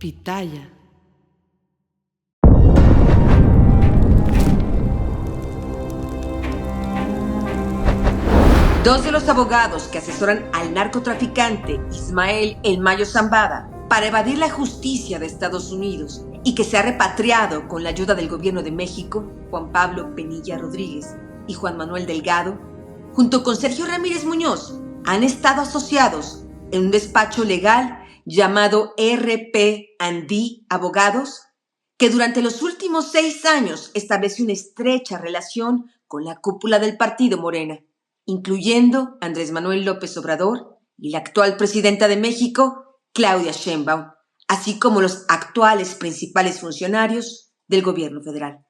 Pitaya. Dos de los abogados que asesoran al narcotraficante Ismael El Mayo Zambada para evadir la justicia de Estados Unidos y que se ha repatriado con la ayuda del gobierno de México, Juan Pablo Penilla Rodríguez y Juan Manuel Delgado, junto con Sergio Ramírez Muñoz, han estado asociados en un despacho legal llamado RP&D Abogados, que durante los últimos 6 años establece una estrecha relación con la cúpula del partido Morena, incluyendo Andrés Manuel López Obrador y la actual presidenta de México, Claudia Sheinbaum, así como los actuales principales funcionarios del gobierno federal.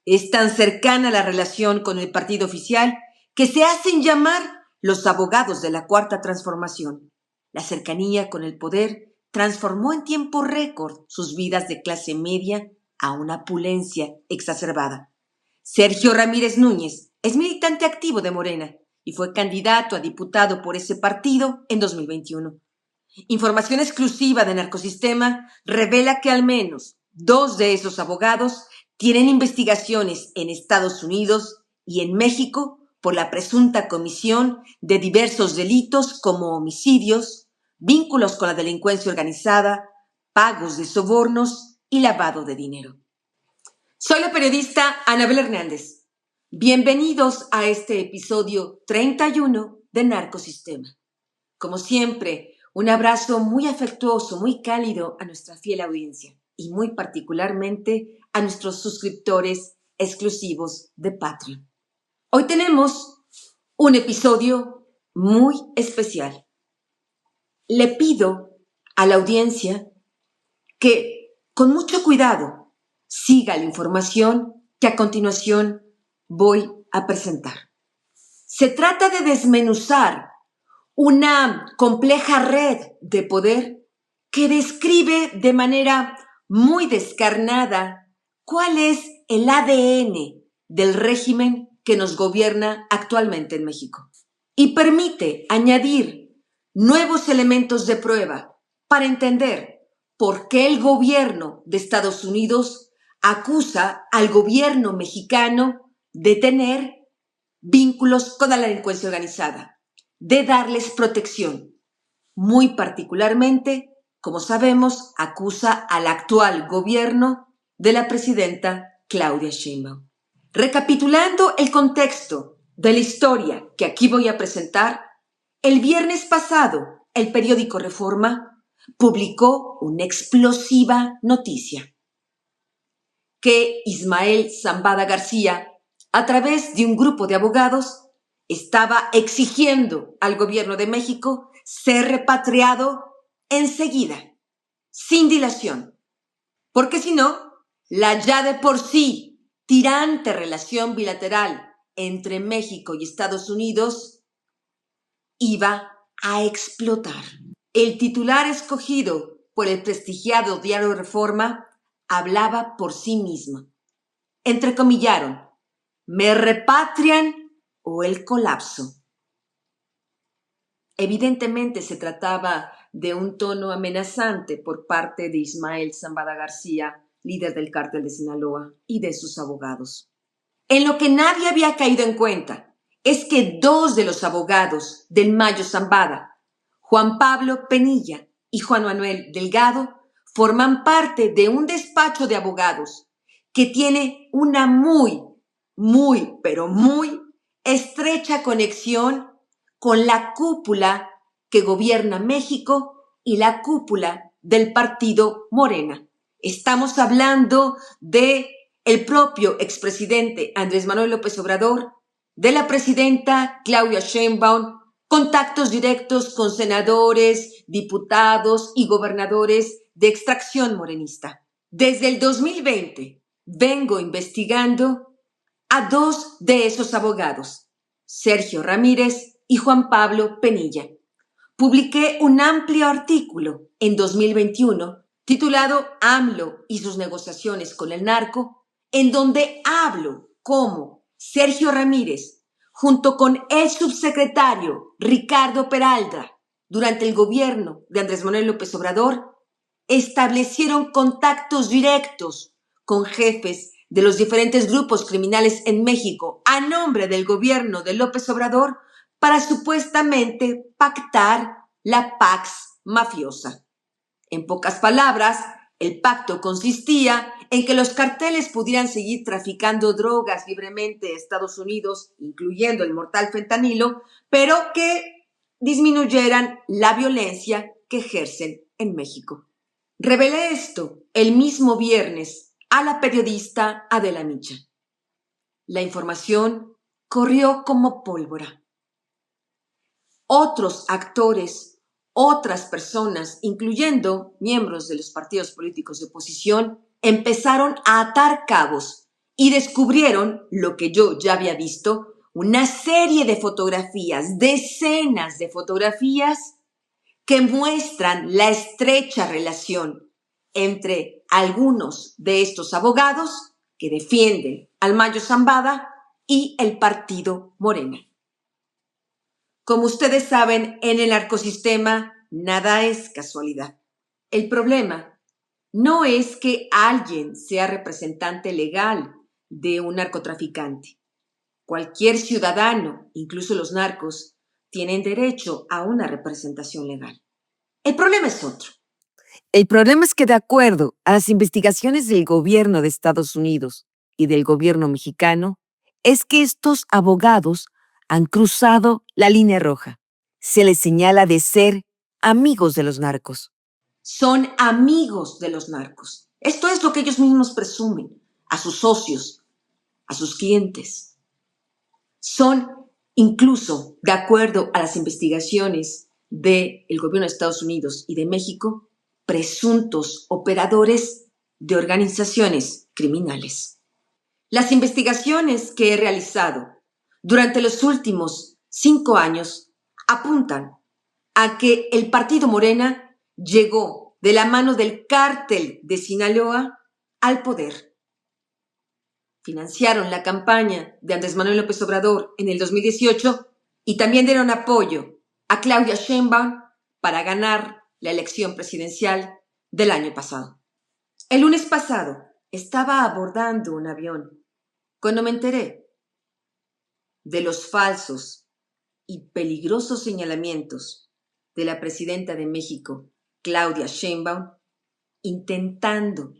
Es tan cercana la relación con el partido oficial que se hacen llamar los abogados de la Cuarta Transformación. La cercanía con el poder transformó en tiempo récord sus vidas de clase media a una opulencia exacerbada. Sergio Ramírez Núñez es militante activo de Morena y fue candidato a diputado por ese partido en 2021. Información exclusiva de Narcosistema revela que al menos 2 de esos abogados tienen investigaciones en Estados Unidos y en México por la presunta comisión de diversos delitos como homicidios, vínculos con la delincuencia organizada, pagos de sobornos y lavado de dinero. Soy la periodista Anabel Hernández. Bienvenidos a este episodio 31 de Narcosistema. Como siempre, un abrazo muy afectuoso, muy cálido a nuestra fiel audiencia y muy particularmente a nuestros suscriptores exclusivos de Patreon. Hoy tenemos un episodio muy especial. Le pido a la audiencia que con mucho cuidado siga la información que a continuación voy a presentar. Se trata de desmenuzar una compleja red de poder que describe de manera muy descarnada cuál es el ADN del régimen que nos gobierna actualmente en México y permite añadir nuevos elementos de prueba para entender por qué el gobierno de Estados Unidos acusa al gobierno mexicano de tener vínculos con la delincuencia organizada, de darles protección. Muy particularmente, como sabemos, acusa al actual gobierno de la presidenta Claudia Sheinbaum. Recapitulando el contexto de la historia que aquí voy a presentar, el viernes pasado el periódico Reforma publicó una explosiva noticia: que Ismael Zambada García, a través de un grupo de abogados, estaba exigiendo al gobierno de México ser repatriado enseguida, sin dilación, porque si no, la ya de por sí tirante relación bilateral entre México y Estados Unidos iba a explotar. El titular escogido por el prestigiado diario Reforma hablaba por sí mismo. Entrecomillaron: ¿me repatrian o el colapso? Evidentemente se trataba de un tono amenazante por parte de Ismael Zambada García, líder del cártel de Sinaloa, y de sus abogados. En lo que nadie había caído en cuenta es que 2 de los abogados del Mayo Zambada, Juan Pablo Penilla y Juan Manuel Delgado, forman parte de un despacho de abogados que tiene una muy estrecha conexión con la cúpula que gobierna México y la cúpula del partido Morena. Estamos hablando de el propio expresidente Andrés Manuel López Obrador, de la presidenta Claudia Sheinbaum, contactos directos con senadores, diputados y gobernadores de extracción morenista. Desde el 2020 vengo investigando a 2 de esos abogados, Sergio Ramírez y Juan Pablo Penilla. Publiqué un amplio artículo en 2021 titulado AMLO y sus negociaciones con el narco, en donde hablo cómo Sergio Ramírez, junto con el subsecretario Ricardo Peralta, durante el gobierno de Andrés Manuel López Obrador, establecieron contactos directos con jefes de los diferentes grupos criminales en México a nombre del gobierno de López Obrador para supuestamente pactar la Pax mafiosa. En pocas palabras, el pacto consistía en que los carteles pudieran seguir traficando drogas libremente a Estados Unidos, incluyendo el mortal fentanilo, pero que disminuyeran la violencia que ejercen en México. Revelé esto el mismo viernes a la periodista Adela Micha. La información corrió como pólvora. Otros actores, otras personas, incluyendo miembros de los partidos políticos de oposición, empezaron a atar cabos y descubrieron lo que yo ya había visto, una serie de fotografías, decenas de fotografías que muestran la estrecha relación entre algunos de estos abogados que defienden al Mayo Zambada y el partido Morena. Como ustedes saben, en el narcosistema nada es casualidad. El problema no es que alguien sea representante legal de un narcotraficante. Cualquier ciudadano, incluso los narcos, tienen derecho a una representación legal. El problema es otro. El problema es que, de acuerdo a las investigaciones del gobierno de Estados Unidos y del gobierno mexicano, es que estos abogados han cruzado la línea roja. Se les señala de ser amigos de los narcos. Son amigos de los narcos. Esto es lo que ellos mismos presumen a sus socios, a sus clientes. Son incluso, de acuerdo a las investigaciones del gobierno de Estados Unidos y de México, presuntos operadores de organizaciones criminales. Las investigaciones que he realizado durante los últimos 5 años apuntan a que el partido Morena llegó de la mano del cártel de Sinaloa al poder. Financiaron la campaña de Andrés Manuel López Obrador en el 2018 y también dieron apoyo a Claudia Sheinbaum para ganar la elección presidencial del año pasado. El lunes pasado estaba abordando un avión cuando me enteré de los falsos y peligrosos señalamientos de la presidenta de México, Claudia Sheinbaum, intentando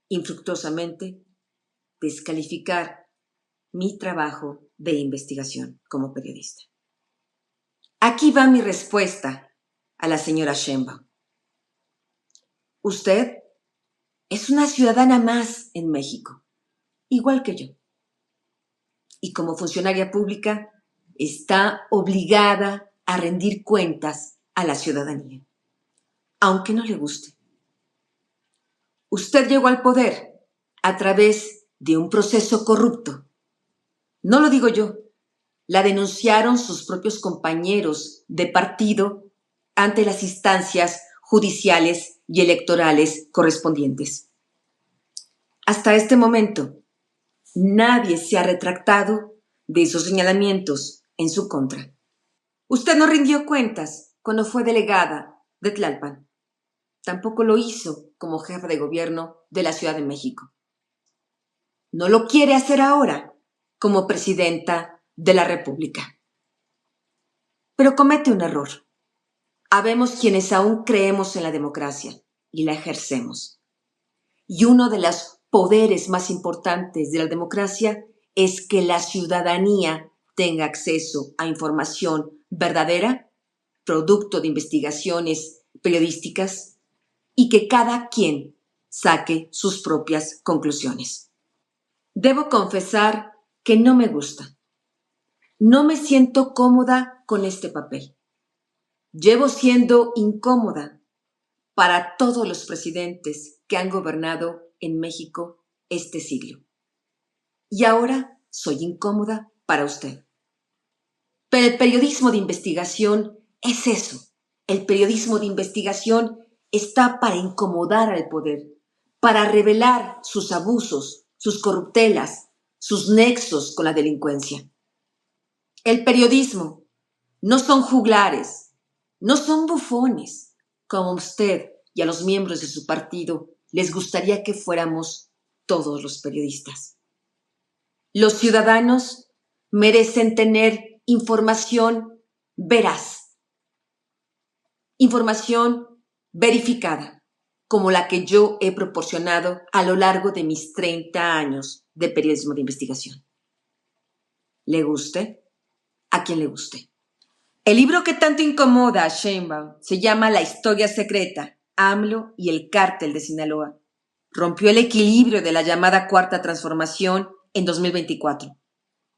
infructuosamente descalificar mi trabajo de investigación como periodista. Aquí va mi respuesta a la señora Sheinbaum. Usted es una ciudadana más en México, igual que yo. Y como funcionaria pública, está obligada a rendir cuentas a la ciudadanía, aunque no le guste. Usted llegó al poder a través de un proceso corrupto. No lo digo yo, la denunciaron sus propios compañeros de partido ante las instancias judiciales y electorales correspondientes. Hasta este momento, nadie se ha retractado de esos señalamientos en su contra. Usted no rindió cuentas cuando fue delegada de Tlalpan. Tampoco lo hizo como jefa de gobierno de la Ciudad de México. No lo quiere hacer ahora como presidenta de la República. Pero comete un error. Habemos quienes aún creemos en la democracia y la ejercemos. Y uno de los poderes más importantes de la democracia es que la ciudadanía tenga acceso a información verdadera, producto de investigaciones periodísticas, y que cada quien saque sus propias conclusiones. Debo confesar que no me gusta. No me siento cómoda con este papel. Llevo siendo incómoda para todos los presidentes que han gobernado en México este siglo. Y ahora soy incómoda para usted. Pero el periodismo de investigación es eso. El periodismo de investigación está para incomodar al poder, para revelar sus abusos, sus corruptelas, sus nexos con la delincuencia. El periodismo no son juglares, no son bufones, como usted y a los miembros de su partido les gustaría que fuéramos todos los periodistas. Los ciudadanos merecen tener información veraz, información verificada, como la que yo he proporcionado a lo largo de mis 30 años de periodismo de investigación. ¿Le guste? A quien le guste. El libro que tanto incomoda a Sheinbaum se llama La historia secreta, AMLO y el cártel de Sinaloa. Rompió el equilibrio de la llamada Cuarta Transformación en 2024.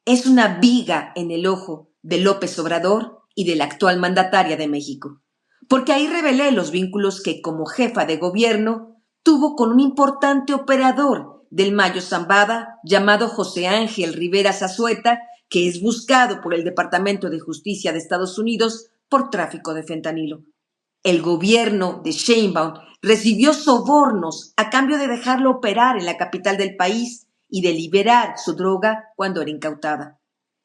Es una viga en el ojo de López Obrador y de la actual mandataria de México, porque ahí revelé los vínculos que como jefa de gobierno tuvo con un importante operador del Mayo Zambada llamado José Ángel Rivera Zazueta, que es buscado por el Departamento de Justicia de Estados Unidos por tráfico de fentanilo. El gobierno de Sheinbaum recibió sobornos a cambio de dejarlo operar en la capital del país y de liberar su droga cuando era incautada.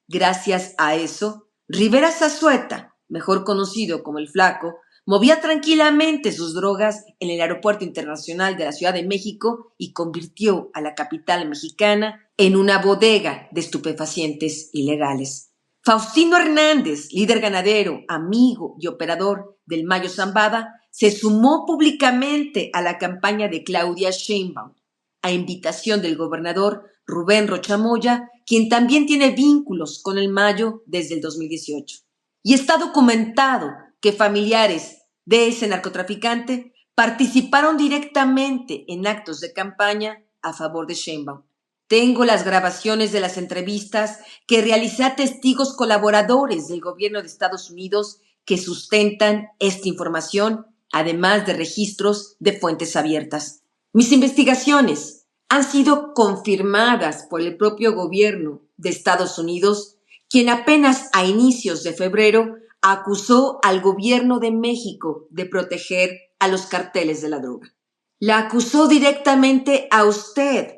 Gracias a eso, Rivera Zazueta, mejor conocido como el Flaco, movía tranquilamente sus drogas en el Aeropuerto Internacional de la Ciudad de México y convirtió a la capital mexicana en una bodega de estupefacientes ilegales. Faustino Hernández, líder ganadero, amigo y operador del Mayo Zambada, se sumó públicamente a la campaña de Claudia Sheinbaum, a invitación del gobernador Rubén Rocha Moya, quien también tiene vínculos con el Mayo desde el 2018. Y está documentado que familiares de ese narcotraficante participaron directamente en actos de campaña a favor de Sheinbaum. Tengo las grabaciones de las entrevistas que realicé a testigos colaboradores del gobierno de Estados Unidos que sustentan esta información, además de registros de fuentes abiertas. Mis investigaciones han sido confirmadas por el propio gobierno de Estados Unidos, quien apenas a inicios de febrero acusó al gobierno de México de proteger a los carteles de la droga. La acusó directamente a usted,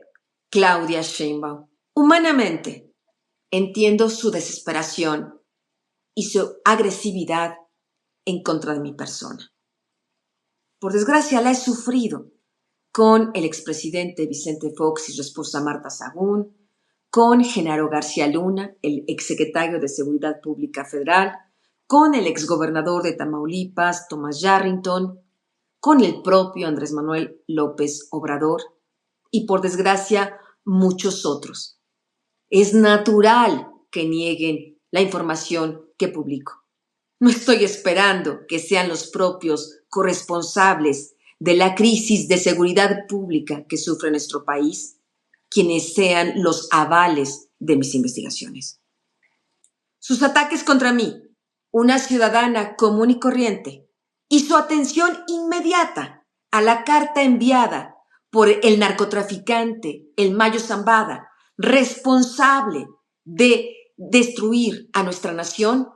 Claudia Sheinbaum. Humanamente, entiendo su desesperación y su agresividad en contra de mi persona. Por desgracia, la he sufrido con el expresidente Vicente Fox y su esposa Marta Sagún, con Genaro García Luna, el exsecretario de Seguridad Pública Federal, con el exgobernador de Tamaulipas, Thomas Yarrington, con el propio Andrés Manuel López Obrador y, por desgracia, muchos otros. Es natural que nieguen la información que publico. No estoy esperando que sean los propios corresponsables de la crisis de seguridad pública que sufre nuestro país quienes sean los avales de mis investigaciones. Sus ataques contra mí, una ciudadana común y corriente, y su atención inmediata a la carta enviada por el narcotraficante, el Mayo Zambada, responsable de destruir a nuestra nación,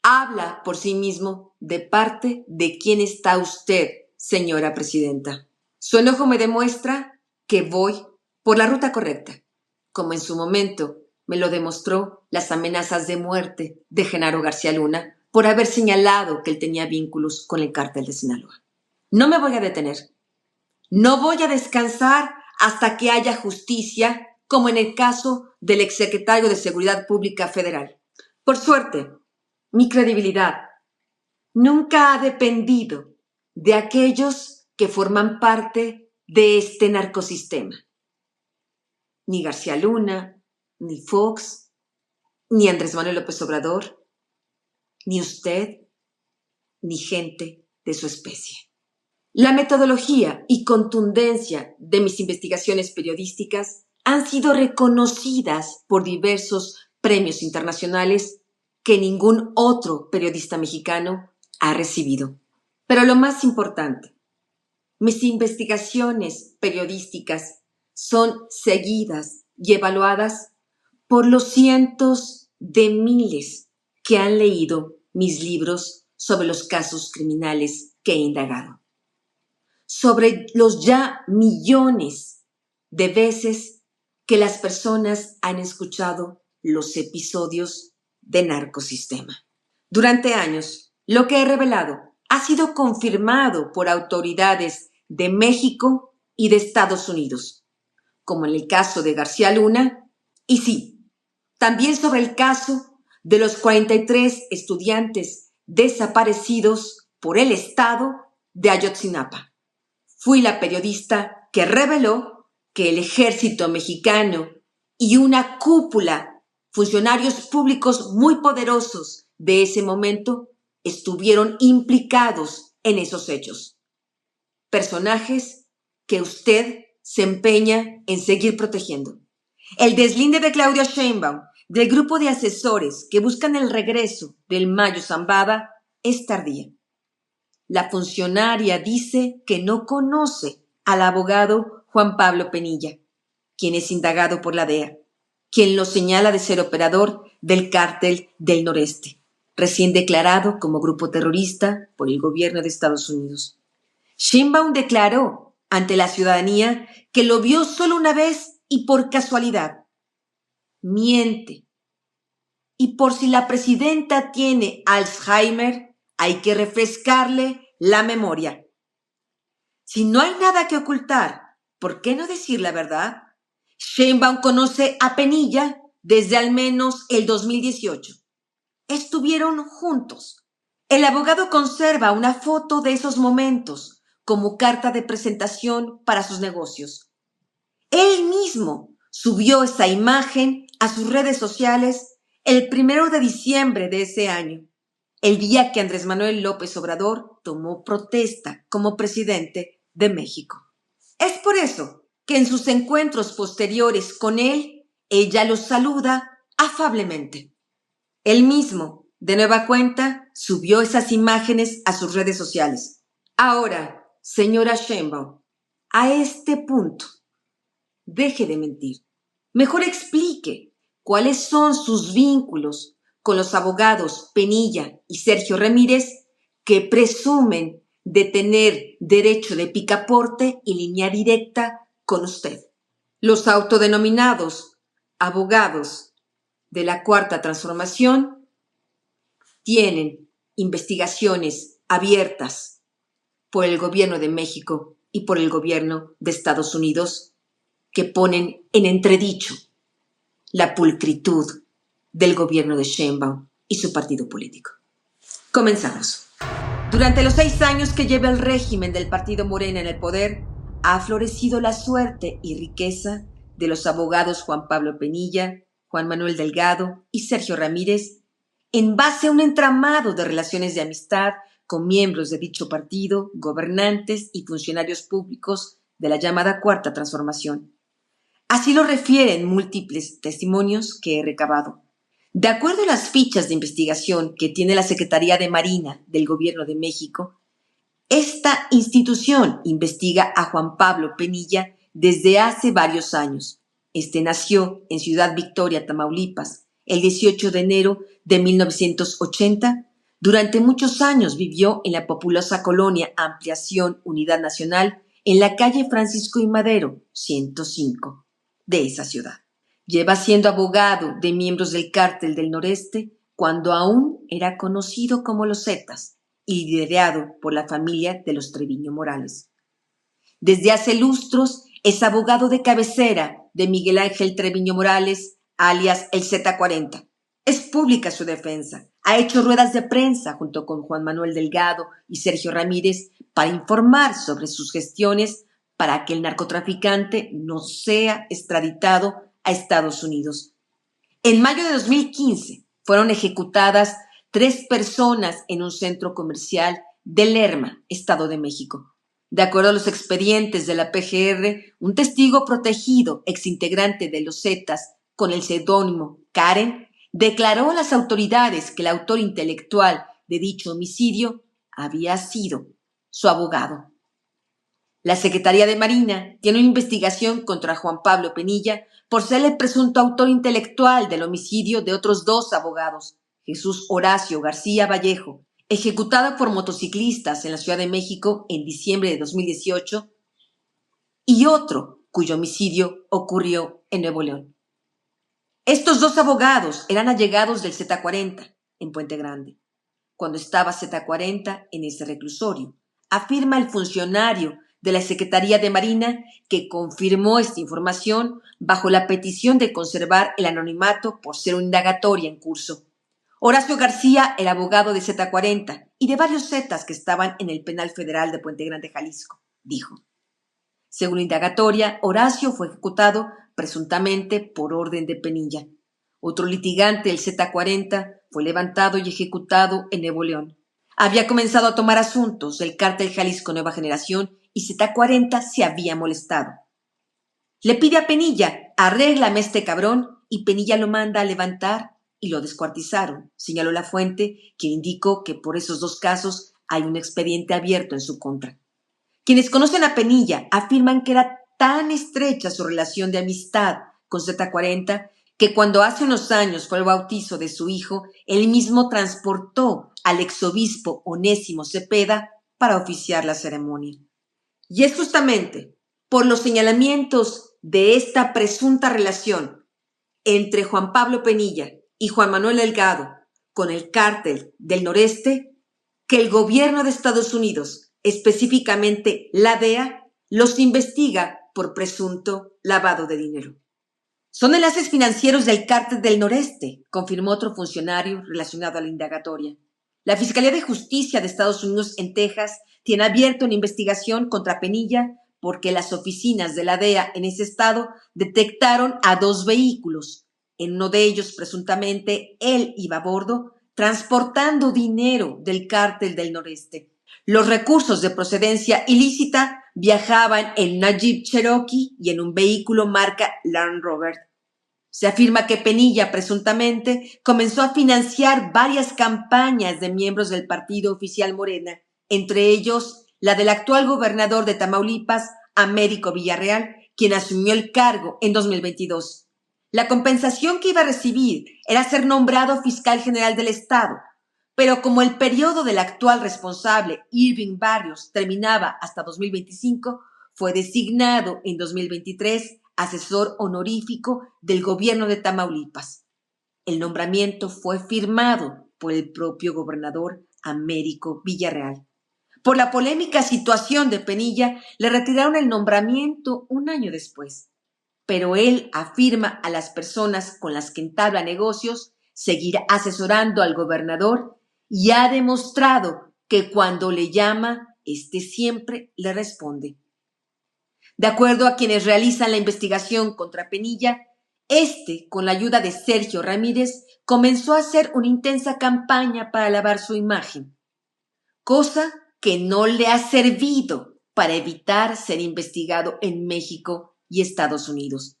habla por sí mismo de parte de quién está usted, señora presidenta. Su enojo me demuestra que voy por la ruta correcta, como en su momento me lo demostró las amenazas de muerte de Genaro García Luna por haber señalado que él tenía vínculos con el cártel de Sinaloa. No me voy a detener. No voy a descansar hasta que haya justicia, como en el caso del exsecretario de Seguridad Pública Federal. Por suerte, mi credibilidad nunca ha dependido de aquellos que forman parte de este narcosistema. Ni García Luna, ni Fox, ni Andrés Manuel López Obrador, ni usted, ni gente de su especie. La metodología y contundencia de mis investigaciones periodísticas han sido reconocidas por diversos premios internacionales que ningún otro periodista mexicano ha recibido. Pero lo más importante, mis investigaciones periodísticas son seguidas y evaluadas por los cientos de miles que han leído mis libros sobre los casos criminales que he indagado. Sobre los ya millones de veces que las personas han escuchado los episodios de Narcosistema. Durante años, lo que he revelado ha sido confirmado por autoridades de México y de Estados Unidos, como en el caso de García Luna, y sí, también sobre el caso de los 43 estudiantes desaparecidos por el Estado de Ayotzinapa. Fui la periodista que reveló que el ejército mexicano y una cúpula, funcionarios públicos muy poderosos de ese momento, estuvieron implicados en esos hechos. Personajes que usted se empeña en seguir protegiendo. El deslinde de Claudia Sheinbaum del grupo de asesores que buscan el regreso del Mayo Zambada es tardía. La funcionaria dice que no conoce al abogado Juan Pablo Penilla, quien es indagado por la DEA, quien lo señala de ser operador del Cártel del Noreste, recién declarado como grupo terrorista por el gobierno de Estados Unidos. Sheinbaum declaró ante la ciudadanía que lo vio solo una vez y por casualidad. Miente. Y por si la presidenta tiene Alzheimer, hay que refrescarle la memoria. Si no hay nada que ocultar, ¿por qué no decir la verdad? Sheinbaum conoce a Penilla desde al menos el 2018. Estuvieron juntos. El abogado conserva una foto de esos momentos como carta de presentación para sus negocios. Él mismo subió esa imagen a sus redes sociales el 1 de diciembre de ese año, el día que Andrés Manuel López Obrador tomó protesta como presidente de México. Es por eso que en sus encuentros posteriores con él, ella lo saluda afablemente. Él mismo, de nueva cuenta, subió esas imágenes a sus redes sociales. Ahora, señora Sheinbaum, a este punto, deje de mentir. Mejor explique cuáles son sus vínculos con los abogados Penilla y Sergio Ramírez que presumen de tener derecho de picaporte y línea directa con usted. Los autodenominados abogados de la Cuarta Transformación tienen investigaciones abiertas por el gobierno de México y por el gobierno de Estados Unidos que ponen en entredicho la pulcritud del gobierno de Sheinbaum y su partido político. Comenzamos. Durante los 6 años que lleva el régimen del partido Morena en el poder, ha florecido la suerte y riqueza de los abogados Juan Pablo Penilla, Juan Manuel Delgado y Sergio Ramírez, en base a un entramado de relaciones de amistad con miembros de dicho partido, gobernantes y funcionarios públicos de la llamada Cuarta Transformación. Así lo refieren múltiples testimonios que he recabado. De acuerdo a las fichas de investigación que tiene la Secretaría de Marina del Gobierno de México, esta institución investiga a Juan Pablo Penilla desde hace varios años. Este nació en Ciudad Victoria, Tamaulipas, el 18 de enero de 1980. Durante muchos años vivió en la populosa colonia Ampliación Unidad Nacional en la calle Francisco I. Madero, 105, de esa ciudad. Lleva siendo abogado de miembros del Cártel del Noreste cuando aún era conocido como los Zetas y liderado por la familia de los Treviño Morales. Desde hace lustros es abogado de cabecera de Miguel Ángel Treviño Morales, alias el Z40. Es pública su defensa. Ha hecho ruedas de prensa junto con Juan Manuel Delgado y Sergio Ramírez para informar sobre sus gestiones para que el narcotraficante no sea extraditado a Estados Unidos. En mayo de 2015 fueron ejecutadas 3 personas en un centro comercial de Lerma, Estado de México. De acuerdo a los expedientes de la PGR, un testigo protegido, exintegrante de los Zetas, con el seudónimo Karen, declaró a las autoridades que el autor intelectual de dicho homicidio había sido su abogado. La Secretaría de Marina tiene una investigación contra Juan Pablo Penilla por ser el presunto autor intelectual del homicidio de otros 2 abogados, Jesús Horacio García Vallejo, ejecutado por motociclistas en la Ciudad de México en diciembre de 2018, y otro cuyo homicidio ocurrió en Nuevo León. Estos 2 abogados eran allegados del Z40 en Puente Grande. cuando estaba Z40 en ese reclusorio, afirma el funcionario de la Secretaría de Marina, que confirmó esta información bajo la petición de conservar el anonimato por ser una indagatoria en curso. Horacio García, el abogado de Z40 y de varios Zetas que estaban en el Penal Federal de Puente Grande, Jalisco, dijo: según la indagatoria, Horacio fue ejecutado presuntamente por orden de Penilla. Otro litigante, el Z40, fue levantado y ejecutado en Nuevo León. Había comenzado a tomar asuntos del cártel Jalisco Nueva Generación y Z40 se había molestado. Le pide a Penilla: arréglame este cabrón, y Penilla lo manda a levantar y lo descuartizaron, señaló la fuente, quien indicó que por esos dos casos hay un expediente abierto en su contra. Quienes conocen a Penilla afirman que era tan estrecha su relación de amistad con Z40 que cuando hace unos años fue el bautizo de su hijo, él mismo transportó al exobispo Onésimo Cepeda para oficiar la ceremonia. Y es justamente por los señalamientos de esta presunta relación entre Juan Pablo Penilla y Juan Manuel Delgado con el cártel del Noreste que el gobierno de Estados Unidos, específicamente la DEA, los investiga por presunto lavado de dinero. Son enlaces financieros del cártel del Noreste, confirmó otro funcionario relacionado a la indagatoria. La Fiscalía de Justicia de Estados Unidos en Texas tiene abierto una investigación contra Penilla porque las oficinas de la DEA en ese estado detectaron a 2 vehículos. En uno de ellos, presuntamente, él iba a bordo transportando dinero del cártel del Noreste. Los recursos de procedencia ilícita viajaban en una Jeep Cherokee y en un vehículo marca Land Rover. Se afirma que Penilla presuntamente comenzó a financiar varias campañas de miembros del partido oficial Morena, entre ellos la del actual gobernador de Tamaulipas, Américo Villarreal, quien asumió el cargo en 2022. La compensación que iba a recibir era ser nombrado fiscal general del estado, pero como el periodo del actual responsable, Irving Barrios, terminaba hasta 2025, fue designado en 2023 asesor honorífico del gobierno de Tamaulipas. El nombramiento fue firmado por el propio gobernador Américo Villarreal. Por la polémica situación de Penilla, le retiraron el nombramiento un año después. Pero él afirma a las personas con las que entabla negocios seguir asesorando al gobernador y ha demostrado que cuando le llama, éste siempre le responde. De acuerdo a quienes realizan la investigación contra Penilla, con la ayuda de Sergio Ramírez, comenzó a hacer una intensa campaña para lavar su imagen, cosa que no le ha servido para evitar ser investigado en México y Estados Unidos.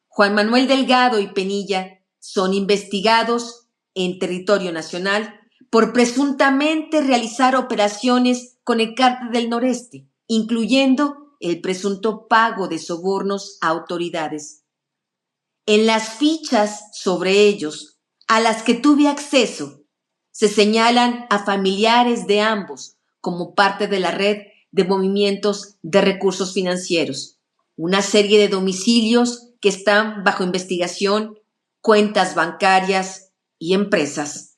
Juan Manuel Delgado y Penilla son investigados en territorio nacional por presuntamente realizar operaciones con el cártel del Noreste, incluyendo el presunto pago de sobornos a autoridades. En las fichas sobre ellos, a las que tuve acceso, se señalan a familiares de ambos como parte de la red de movimientos de recursos financieros, una serie de domicilios que están bajo investigación, cuentas bancarias y empresas.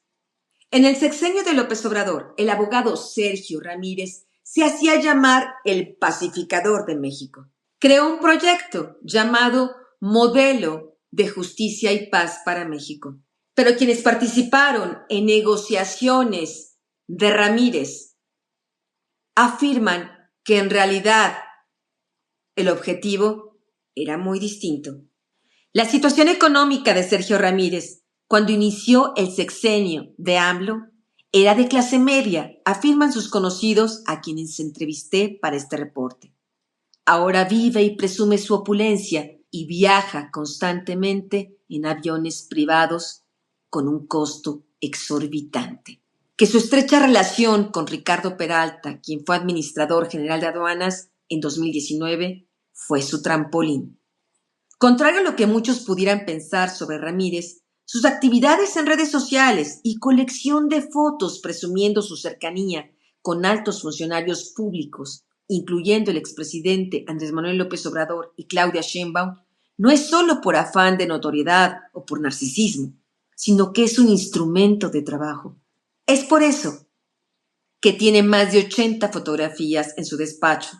En el sexenio de López Obrador, el abogado Sergio Ramírez se hacía llamar el pacificador de México. Creó un proyecto llamado Modelo de Justicia y Paz para México. Pero quienes participaron en negociaciones de Ramírez afirman que en realidad el objetivo era muy distinto. La situación económica de Sergio Ramírez, cuando inició el sexenio de AMLO, era de clase media, afirman sus conocidos a quienes entrevisté para este reporte. Ahora vive y presume su opulencia y viaja constantemente en aviones privados con un costo exorbitante. Que su estrecha relación con Ricardo Peralta, quien fue administrador general de aduanas en 2019, fue su trampolín. Contrario a lo que muchos pudieran pensar sobre Ramírez, sus actividades en redes sociales y colección de fotos presumiendo su cercanía con altos funcionarios públicos, incluyendo el expresidente Andrés Manuel López Obrador y Claudia Sheinbaum, no es solo por afán de notoriedad o por narcisismo, sino que es un instrumento de trabajo. Es por eso que tiene más de 80 fotografías en su despacho.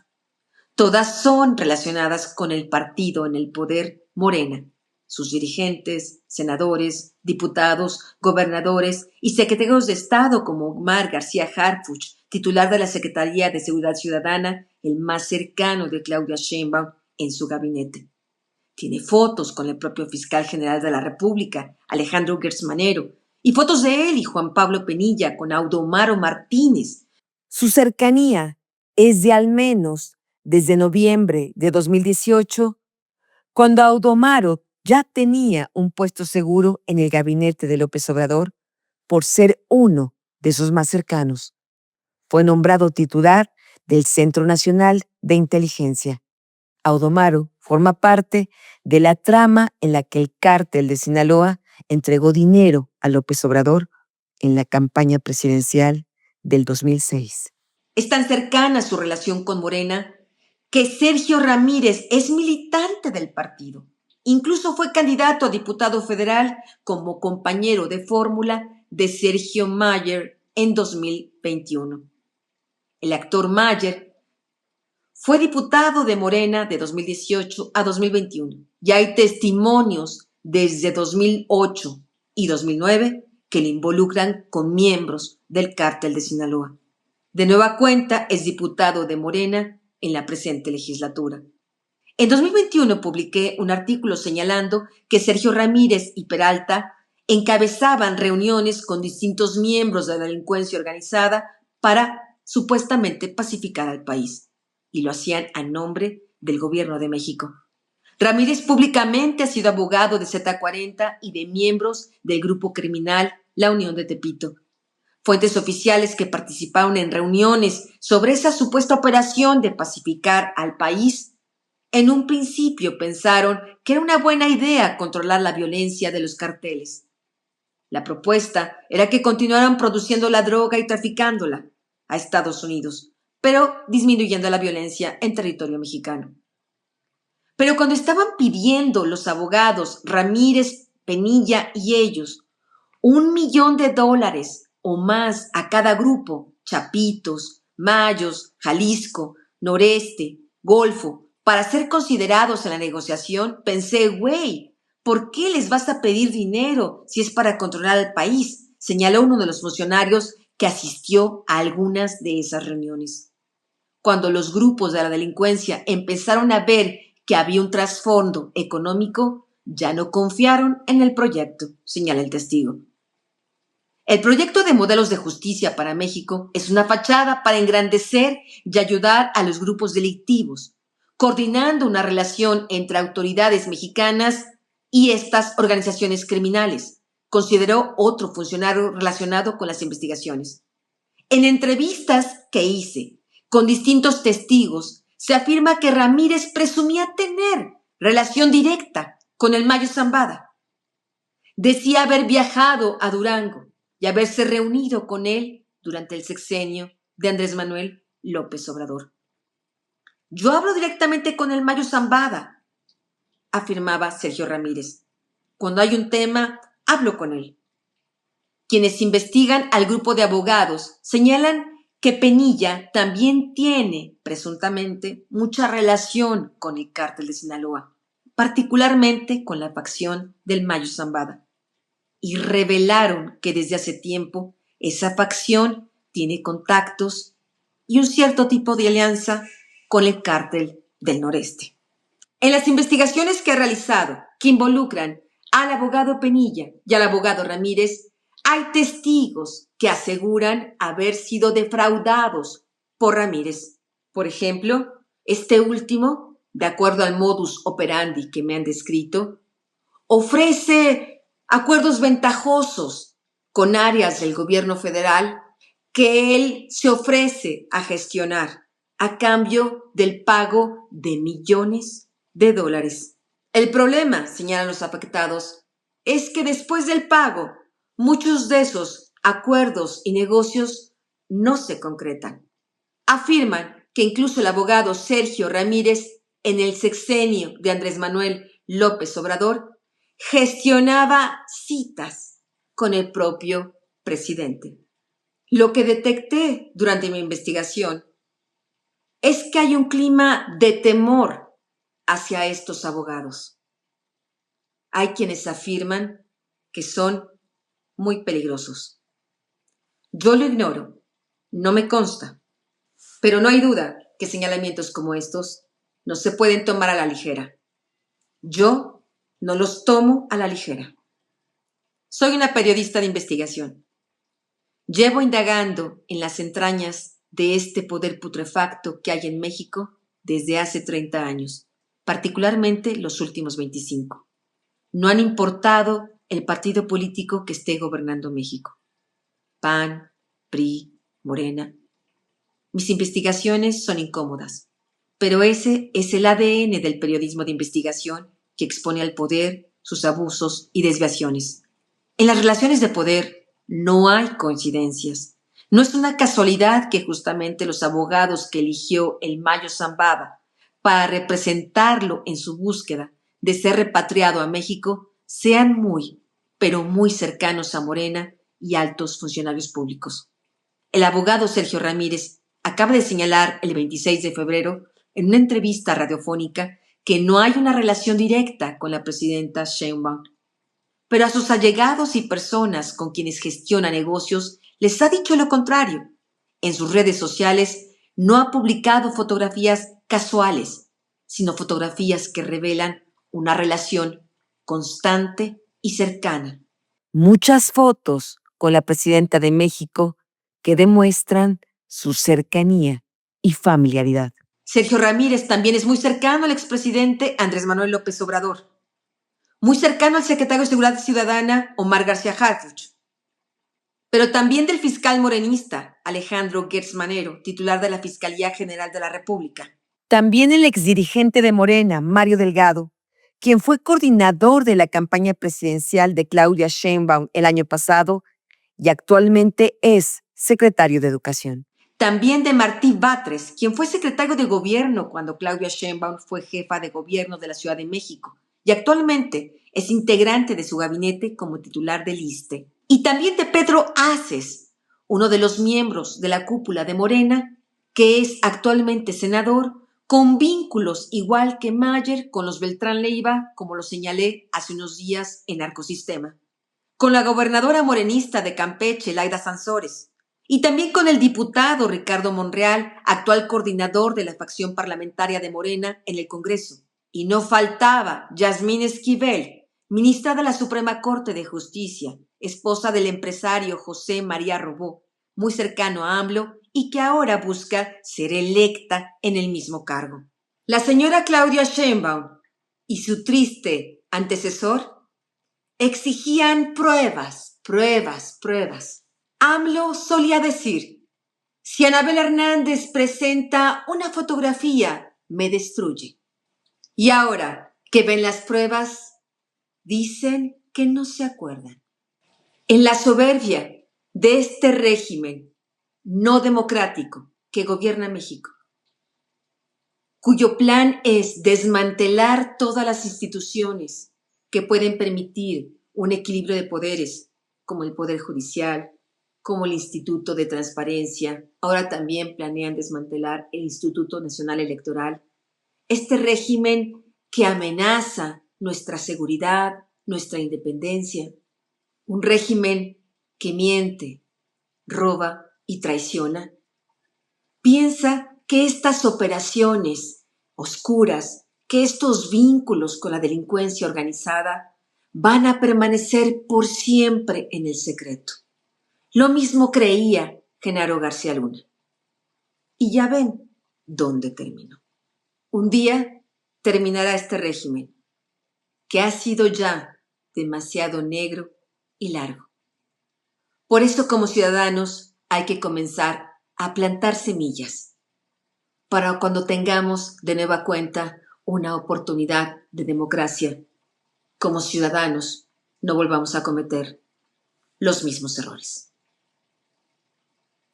Todas son relacionadas con el partido en el poder, Morena, sus dirigentes, senadores, diputados, gobernadores y secretarios de Estado como Omar García Harfuch, titular de la Secretaría de Seguridad Ciudadana, el más cercano de Claudia Sheinbaum, en su gabinete. Tiene fotos con el propio fiscal general de la República, Alejandro Gersmanero, y fotos de él y Juan Pablo Penilla con Audomaro Martínez. Su cercanía es de al menos desde noviembre de 2018, cuando Audomaro ya tenía un puesto seguro en el gabinete de López Obrador por ser uno de sus más cercanos. Fue nombrado titular del Centro Nacional de Inteligencia. Audomaro forma parte de la trama en la que el cártel de Sinaloa entregó dinero a López Obrador en la campaña presidencial del 2006. Es tan cercana su relación con Morena que Sergio Ramírez es militante del partido. Incluso fue candidato a diputado federal como compañero de fórmula de Sergio Mayer en 2021. El actor Mayer fue diputado de Morena de 2018 a 2021. Ya hay testimonios desde 2008 y 2009 que le involucran con miembros del cártel de Sinaloa. De nueva cuenta, es diputado de Morena en la presente legislatura. En 2021 publiqué un artículo señalando que Sergio Ramírez y Peralta encabezaban reuniones con distintos miembros de la delincuencia organizada para supuestamente pacificar al país, y lo hacían a nombre del gobierno de México. Ramírez públicamente ha sido abogado de Z40 y de miembros del grupo criminal La Unión de Tepito. Fuentes oficiales que participaron en reuniones sobre esa supuesta operación de pacificar al país, en un principio pensaron que era una buena idea controlar la violencia de los carteles. La propuesta era que continuaran produciendo la droga y traficándola a Estados Unidos, pero disminuyendo la violencia en territorio mexicano. Pero cuando estaban pidiendo los abogados Ramírez, Penilla y ellos $1 millón o más a cada grupo, Chapitos, Mayos, Jalisco, Noreste, Golfo, para ser considerados en la negociación, pensé, güey, ¿por qué les vas a pedir dinero si es para controlar el país?, señaló uno de los funcionarios que asistió a algunas de esas reuniones. Cuando los grupos de la delincuencia empezaron a ver que había un trasfondo económico, ya no confiaron en el proyecto, señala el testigo. El proyecto de modelos de justicia para México es una fachada para engrandecer y ayudar a los grupos delictivos, coordinando una relación entre autoridades mexicanas y estas organizaciones criminales, consideró otro funcionario relacionado con las investigaciones. En entrevistas que hice con distintos testigos, se afirma que Ramírez presumía tener relación directa con el Mayo Zambada. Decía haber viajado a Durango y haberse reunido con él durante el sexenio de Andrés Manuel López Obrador. Yo hablo directamente con el Mayo Zambada, afirmaba Sergio Ramírez. Cuando hay un tema, hablo con él. Quienes investigan al grupo de abogados señalan que Penilla también tiene, presuntamente, mucha relación con el cártel de Sinaloa, particularmente con la facción del Mayo Zambada. Y revelaron que desde hace tiempo esa facción tiene contactos y un cierto tipo de alianza con el cártel del Noreste. En las investigaciones que he realizado, que involucran al abogado Penilla y al abogado Ramírez, hay testigos que aseguran haber sido defraudados por Ramírez. Por ejemplo, este último, de acuerdo al modus operandi que me han descrito, ofrece acuerdos ventajosos con áreas del gobierno federal que él se ofrece a gestionar a cambio del pago de millones de dólares. El problema, señalan los afectados, es que después del pago, muchos de esos acuerdos y negocios no se concretan. Afirman que incluso el abogado Sergio Ramírez, en el sexenio de Andrés Manuel López Obrador, gestionaba citas con el propio presidente. Lo que detecté durante mi investigación es que hay un clima de temor hacia estos abogados. Hay quienes afirman que son muy peligrosos. Yo lo ignoro, no me consta, pero no hay duda que señalamientos como estos no se pueden tomar a la ligera. Yo no los tomo a la ligera. Soy una periodista de investigación. Llevo indagando en las entrañas de este poder putrefacto que hay en México desde hace 30 años, particularmente los últimos 25. No han importado el partido político que esté gobernando México. PAN, PRI, Morena. Mis investigaciones son incómodas, pero ese es el ADN del periodismo de investigación que expone al poder, sus abusos y desviaciones. En las relaciones de poder no hay coincidencias. No es una casualidad que justamente los abogados que eligió el Mayo Zambada para representarlo en su búsqueda de ser repatriado a México sean muy, pero muy cercanos a Morena y altos funcionarios públicos. El abogado Sergio Ramírez acaba de señalar el 26 de febrero en una entrevista radiofónica que no hay una relación directa con la presidenta Sheinbaum. Pero a sus allegados y personas con quienes gestiona negocios les ha dicho lo contrario. En sus redes sociales no ha publicado fotografías casuales, sino fotografías que revelan una relación constante y cercana. Muchas fotos con la presidenta de México que demuestran su cercanía y familiaridad. Sergio Ramírez también es muy cercano al expresidente Andrés Manuel López Obrador, muy cercano al secretario de Seguridad Ciudadana Omar García Harfuch, pero también del fiscal morenista Alejandro Gertz Manero, titular de la Fiscalía General de la República. También el exdirigente de Morena, Mario Delgado, quien fue coordinador de la campaña presidencial de Claudia Sheinbaum el año pasado y actualmente es secretario de Educación. También de Martí Batres, quien fue secretario de gobierno cuando Claudia Sheinbaum fue jefa de gobierno de la Ciudad de México y actualmente es integrante de su gabinete como titular del ISSSTE. Y también de Pedro Aces, uno de los miembros de la cúpula de Morena, que es actualmente senador, con vínculos igual que Mayer con los Beltrán Leiva, como lo señalé hace unos días en Narcosistema, con la gobernadora morenista de Campeche, Laida Sansores, y también con el diputado Ricardo Monreal, actual coordinador de la facción parlamentaria de Morena en el Congreso. Y no faltaba Yasmín Esquivel, ministra de la Suprema Corte de Justicia, esposa del empresario José María Robó, muy cercano a AMLO y que ahora busca ser electa en el mismo cargo. La señora Claudia Sheinbaum y su triste antecesor exigían pruebas. AMLO solía decir, si Anabel Hernández presenta una fotografía, me destruye. Y ahora que ven las pruebas, dicen que no se acuerdan. En la soberbia de este régimen no democrático que gobierna México, cuyo plan es desmantelar todas las instituciones que pueden permitir un equilibrio de poderes, como el Poder Judicial, como el Instituto de Transparencia. Ahora también planean desmantelar el Instituto Nacional Electoral. Este régimen que amenaza nuestra seguridad, nuestra independencia. Un régimen que miente, roba y traiciona. Piensa que estas operaciones oscuras, que estos vínculos con la delincuencia organizada van a permanecer por siempre en el secreto. Lo mismo creía Genaro García Luna. Y ya ven dónde terminó. Un día terminará este régimen, que ha sido ya demasiado negro y largo. Por eso, como ciudadanos, hay que comenzar a plantar semillas para cuando tengamos de nueva cuenta una oportunidad de democracia, como ciudadanos no volvamos a cometer los mismos errores.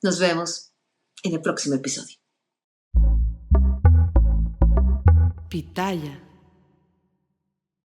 Nos vemos en el próximo episodio. Pitaya.